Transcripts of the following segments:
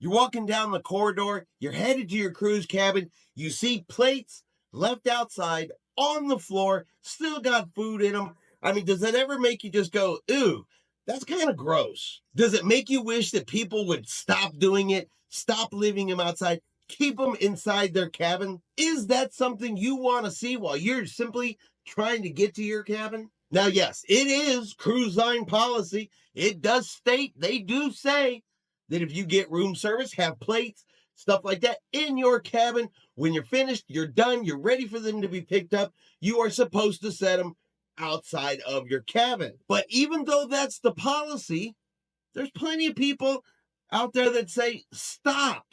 You're walking down the corridor, you're headed to your cruise cabin, you see plates left outside on the floor, still got food in them. I mean, does that ever make you just go, ooh, that's kind of gross? Does it make you wish that people would stop doing it, stop leaving them outside, keep them inside their cabin? Is that something you want to see while you're simply trying to get to your cabin? Now, yes, it is cruise line policy. It does state, they do say that if you get room service, have plates, stuff like that in your cabin, when you're finished, you're done, you're ready for them to be picked up, you are supposed to set them outside of your cabin. But even though that's the policy, there's plenty of people out there that say, stop.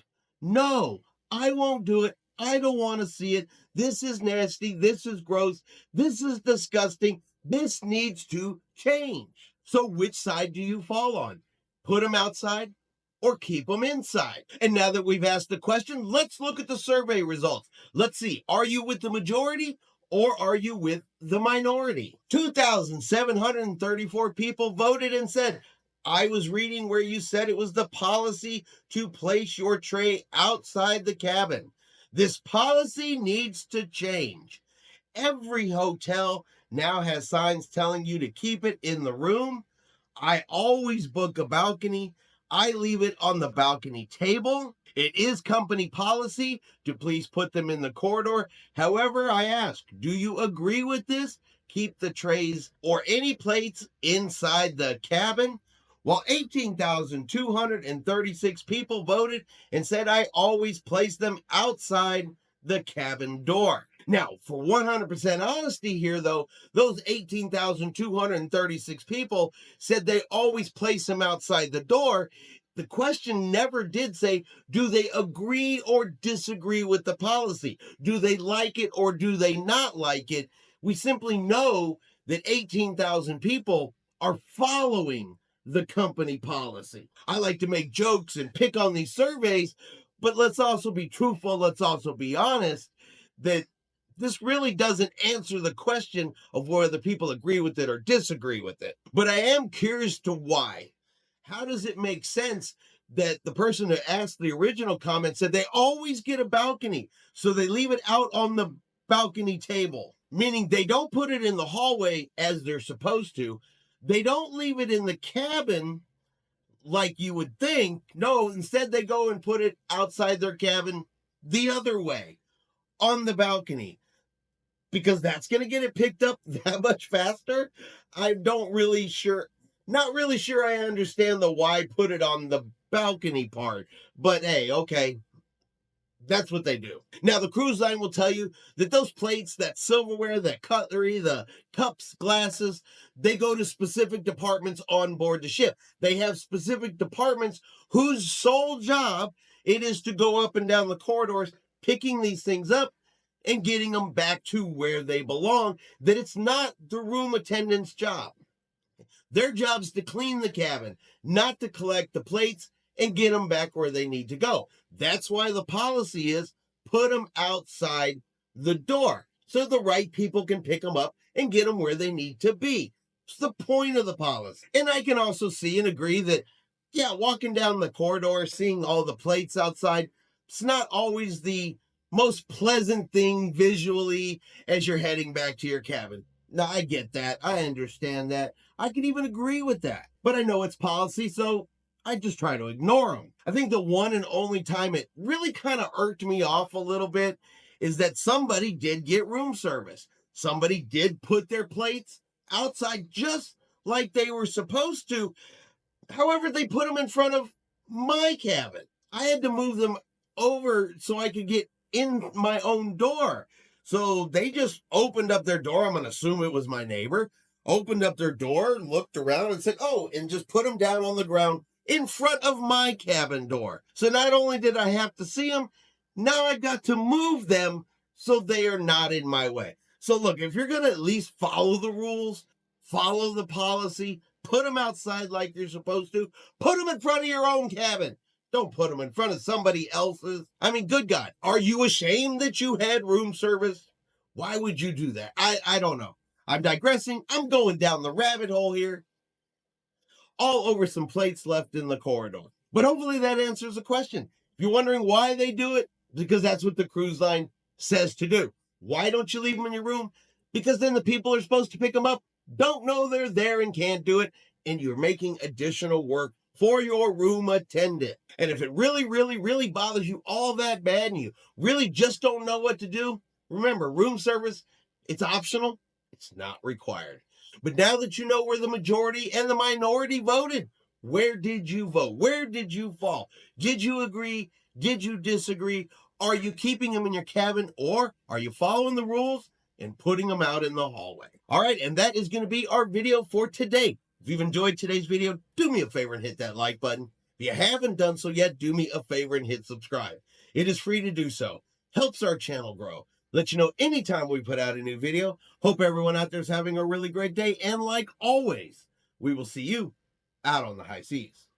No, I won't do it. I don't want to see it. This is nasty. This is gross. This is disgusting. This needs to change. So which side do you fall on? Put them outside or keep them inside? And now that we've asked the question, let's look at the survey results. Let's see, are you with the majority or are you with the minority? 2,734 people voted and said, I was reading where you said it was the policy to place your tray outside the cabin. This policy needs to change. Every hotel now has signs telling you to keep it in the room. I always book a balcony. I leave it on the balcony table. It is company policy to please put them in the corridor. However, I ask, do you agree with this? Keep the trays or any plates inside the cabin? Well, 18,236 people voted and said I always place them outside the cabin door. Now, for 100% honesty here, though, those 18,236 people said they always place them outside the door. The question never did say, do they agree or disagree with the policy? Do they like it or do they not like it? We simply know that 18,000 people are following the company policy. I like to make jokes and pick on these surveys, but let's also be truthful. Let's also be honest that this really doesn't answer the question of whether people agree with it or disagree with it. But I am curious to why. How does it make sense that the person who asked the original comment said they always get a balcony, so they leave it out on the balcony table, meaning they don't put it in the hallway as they're supposed to. They don't leave it in the cabin like you would think. No, instead they go and put it outside their cabin the other way on the balcony, because that's going to get it picked up that much faster. I don't really sure, not really sure I understand the why put it on the balcony part, but hey, okay, that's what they do. Now, the cruise line will tell you that those plates, that silverware, that cutlery, the cups, glasses, they go to specific departments on board the ship. They have specific departments whose sole job it is to go up and down the corridors, picking these things up and getting them back to where they belong, that it's not the room attendant's job. Their job is to clean the cabin, not to collect the plates and get them back where they need to go. That's why the policy is put them outside the door so the right people can pick them up and get them where they need to be. It's the point of the policy. And I can also see and agree that, yeah, walking down the corridor, seeing all the plates outside, it's not always the most pleasant thing visually as you're heading back to your cabin. Now, I get that. I understand that. I can even agree with that. But I know it's policy, so I just try to ignore them. I think the one and only time it really kind of irked me off a little bit is that somebody did get room service. Somebody did put their plates outside just like they were supposed to. However, they put them in front of my cabin. I had to move them over so I could get in my own door. So they just opened up their door. I'm going to assume it was my neighbor. Opened up their door, looked around and said, oh, and just put them down on the ground in front of my cabin door. So not only did I have to see them, now I've got to move them so they are not in my way. So look, if you're going to at least follow the rules, follow the policy, put them outside like you're supposed to, put them in front of your own cabin. Don't put them in front of somebody else's. I mean, good God, are you ashamed that you had room service? Why would you do that? I don't know. I'm digressing. I'm going down the rabbit hole here. All over some plates left in the corridor. But hopefully that answers the question. If you're wondering why they do it, because that's what the cruise line says to do. Why don't you leave them in your room? Because then the people are supposed to pick them up don't know they're there and can't do it, and you're making additional work for your room attendant. And if it really, really, really bothers you all that bad and you really just don't know what to do, remember, room service, it's optional, it's not required. But now that you know where the majority and the minority voted, where did you vote? Where did you fall? Did you agree? Did you disagree? Are you keeping them in your cabin, or are you following the rules and putting them out in the hallway? All right, and that is going to be our video for today. If you've enjoyed today's video, do me a favor and hit that like button. If you haven't done so yet, do me a favor and hit subscribe. It is free to do so. Helps our channel grow. Let you know anytime we put out a new video. Hope everyone out there is having a really great day. And like always, we will see you out on the high seas.